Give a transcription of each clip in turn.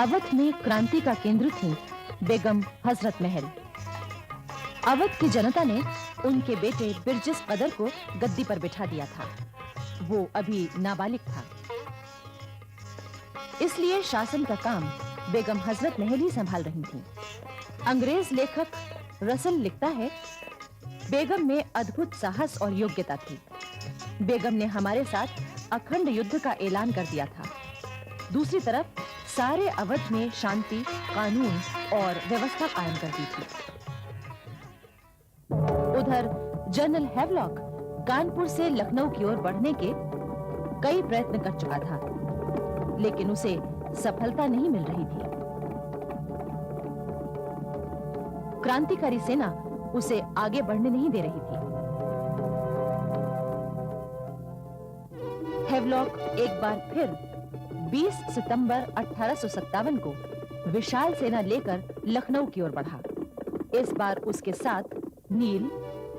अवध में क्रांति का केंद्र थी बेगम हजरत महल। अवध की जनता ने उनके बेटे बिरजिस कदर को गद्दी पर बिठा दिया था। वो अभी नाबालिग था, इसलिए शासन का काम बेगम हजरत महल ही संभाल रही थी। अंग्रेज लेखक रसल लिखता है, बेगम में अद्भुत साहस और योग्यता थी। बेगम ने हमारे साथ अखंड युद्ध का ऐलान कर दिया था। दूसरी तरफ सारे अवध में शांति, कानून और व्यवस्था कायम कर दी थी। उधर जनरल हैवलॉक कानपुर से लखनऊ की ओर बढ़ने के कई प्रयत्न कर चुका था, लेकिन उसे सफलता नहीं मिल रही थी। क्रांतिकारी सेना उसे आगे बढ़ने नहीं दे रही थी। हैवलॉक एक बार फिर 20 सितंबर 1857 को विशाल सेना लेकर लखनऊ की ओर बढ़ा। इस बार उसके साथ नील,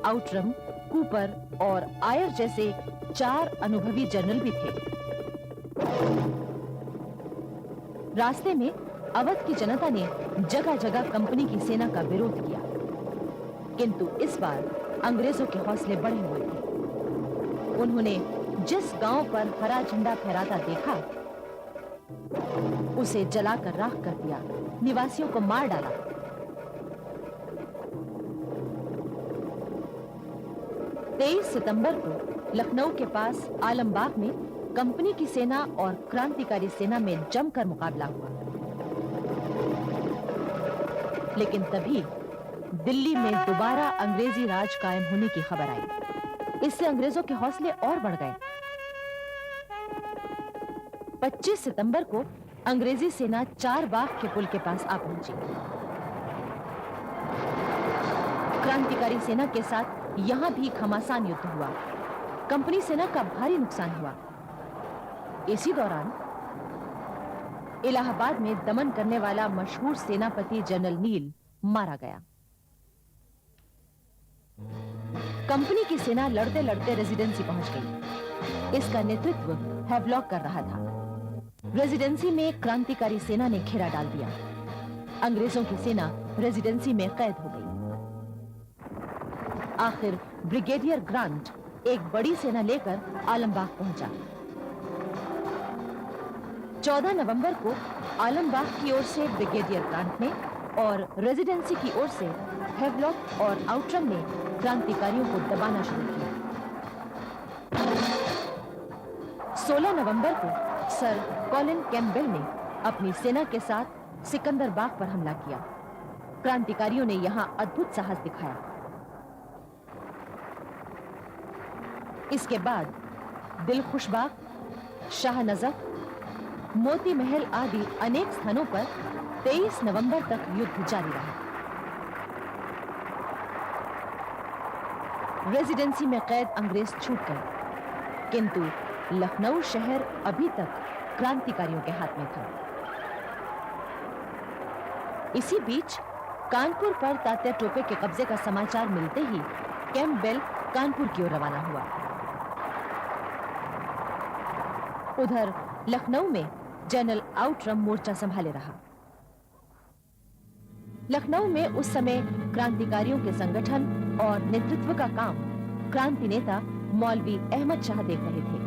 आउटरम, कूपर और आयर जैसे 4 अनुभवी जनरल भी थे। रास्ते में अवध की जनता ने जगह-जगह कंपनी की सेना का विरोध किया, किंतु इस बार अंग्रेजों के हौसले बढ़े हुए थे। उन्होंने जिस गांव पर हरा झंडा फहराता देखा, उसे जलाकर राख कर दिया, निवासियों को मार डाला। तेईस सितंबर को लखनऊ के पास आलमबाग में कंपनी की सेना और क्रांतिकारी सेना में जमकर मुकाबला हुआ। लेकिन तभी दिल्ली में दोबारा अंग्रेजी राज कायम होने की खबर आई। इससे अंग्रेजों के हौसले और बढ़ गए। 25 सितंबर को अंग्रेजी सेना 4 बाग के पुल के पास आ पहुंची। क्रांतिकारी सेना के साथ यहां भी घमासान युद्ध हुआ। कंपनी सेना का भारी नुकसान हुआ। इसी दौरान इलाहाबाद में दमन करने वाला मशहूर सेनापति जनरल नील मारा गया। कंपनी की सेना लड़ते-लड़ते रेजिडेंसी पहुंच गई। इसका नेतृत्व हैवलॉक कर रहा था। रेजिडेंसी में क्रांतिकारी सेना ने घेरा डाल दिया। अंग्रेजों की सेना रेजिडेंसी में कैद हो गई। आखिर ब्रिगेडियर ग्रांट एक बड़ी सेना लेकर आलमबाग पहुंचा। 14 नवंबर को आलमबाग की ओर से ब्रिगेडियर ग्रांट ने और रेजिडेंसी की ओर से हैवलॉक और आउटरम ने क्रांतिकारियों को दबाना शुरू किया। 16 नवंबर को सर कॉलिन कैम्पबेल ने अपनी सेना के साथ सिकंदरबाग पर हमला किया। क्रांतिकारियों ने यहां अद्भुत साहस दिखाया। इसके बाद दिलखुशबाग, शाहनजफ, मोती महल आदि अनेक स्थानों पर 23 नवंबर तक युद्ध जारी रहा। रेजिडेंसी में कैद अंग्रेज छूट गए, किंतु लखनऊ शहर अभी तक क्रांतिकारियों के हाथ में था। इसी बीच कानपुर पर तात्या टोपे के कब्जे का समाचार मिलते ही कैम्पबेल कानपुर की ओर रवाना हुआ। उधर लखनऊ में जनरल आउटरम मोर्चा संभाले रहा। लखनऊ में उस समय क्रांतिकारियों के संगठन और नेतृत्व का काम क्रांति नेता मौलवी अहमद शाह देख रहे थे।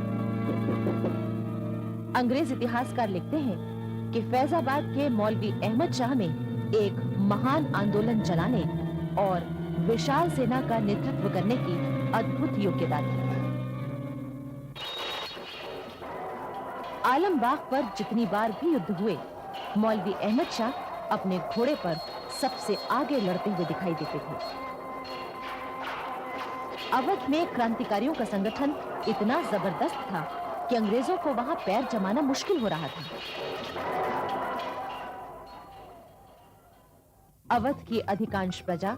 अंग्रेज इतिहासकार लिखते हैं कि फैजाबाद के मौलवी अहमद शाह में एक महान आंदोलन चलाने और विशाल सेना का नेतृत्व करने की अद्भुत योग्यता थी। आलमबाग पर जितनी बार भी युद्ध हुए, मौलवी अहमद शाह अपने घोड़े पर सबसे आगे लड़ते हुए दिखाई देते थे। अवध में क्रांतिकारियों का संगठन इतना जबरदस्त था कि अंग्रेजों को वहां पैर जमाना मुश्किल हो रहा था। अवध की अधिकांश प्रजा,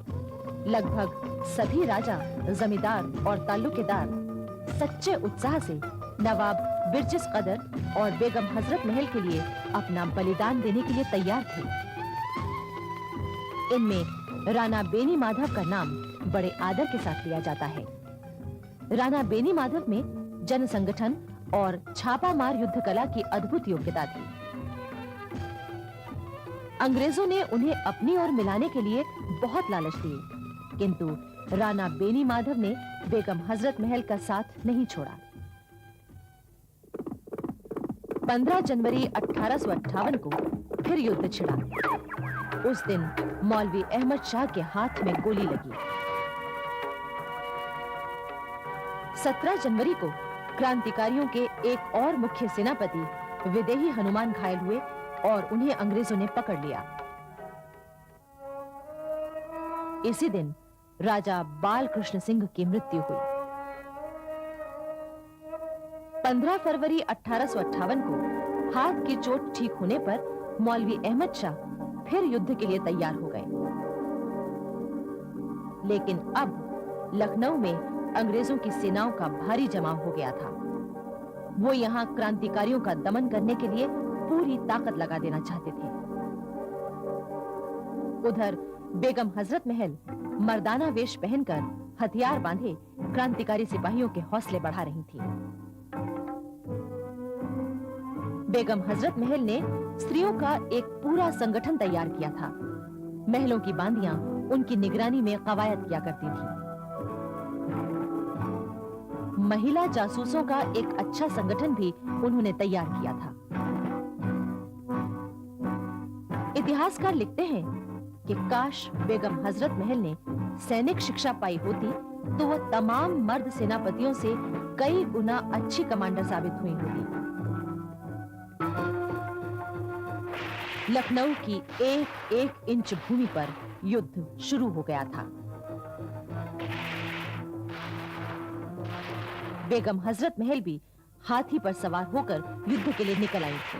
लगभग सभी राजा, जमींदार और ताल्लुकेदार सच्चे उत्साह से नवाब बिरजिस कदर और बेगम हजरत महल के लिए अपना बलिदान देने के लिए तैयार थे। इनमें राणा बेनी माधव का नाम बड़े आदर के साथ लिया जाता है। राणा बेनी माधव में जन संगठन और छापामार युद्ध कला की अद्भुत योग्यता थी। अंग्रेजों ने उन्हें अपनी ओर मिलाने के लिए बहुत लालच दिए, किंतु राणा बेनी माधव ने बेगम हजरत महल का साथ नहीं छोड़ा। 15 जनवरी 1858 को फिर युद्ध छिड़ा। उस दिन मौलवी अहमद शाह के हाथ में गोली लगी। 17 जनवरी को क्रांतिकारियों के एक और मुख्य सेनापति विदेही हनुमान घायल हुए और उन्हें अंग्रेजों ने पकड़ लिया। इसी दिन राजा बाल कृष्ण सिंह की मृत्यु हुई। 15 फरवरी 1858 को हाथ की चोट ठीक होने पर मौलवी अहमद शाह फिर युद्ध के लिए तैयार हो गए। लेकिन अब लखनऊ में अंग्रेजों की सेनाओं का भारी जमाव हो गया था। वो यहां क्रांतिकारियों का दमन करने के लिए पूरी ताकत लगा देना चाहते थे। उधर बेगम हजरत महल मर्दाना वेश पहनकर हथियार बांधे क्रांतिकारी सिपाहियों के हौसले बढ़ा रही थी। बेगम हजरत महल ने स्त्रियों का एक पूरा संगठन तैयार किया था। महलों की बांदियां उनकी निगरानी में कवायद किया करती थी। महिला जासूसों का एक अच्छा संगठन भी उन्होंने तैयार किया था। इतिहासकार लिखते हैं कि काश बेगम हजरत महल ने सैनिक शिक्षा पाई होती तो वो तमाम मर्द सेनापतियों से कई गुना अच्छी कमांडर साबित हुई होती। लखनऊ की एक एक इंच भूमि पर युद्ध शुरू हो गया था। बेगम हजरत महल भी हाथी पर सवार होकर युद्ध के लिए निकल आई थी।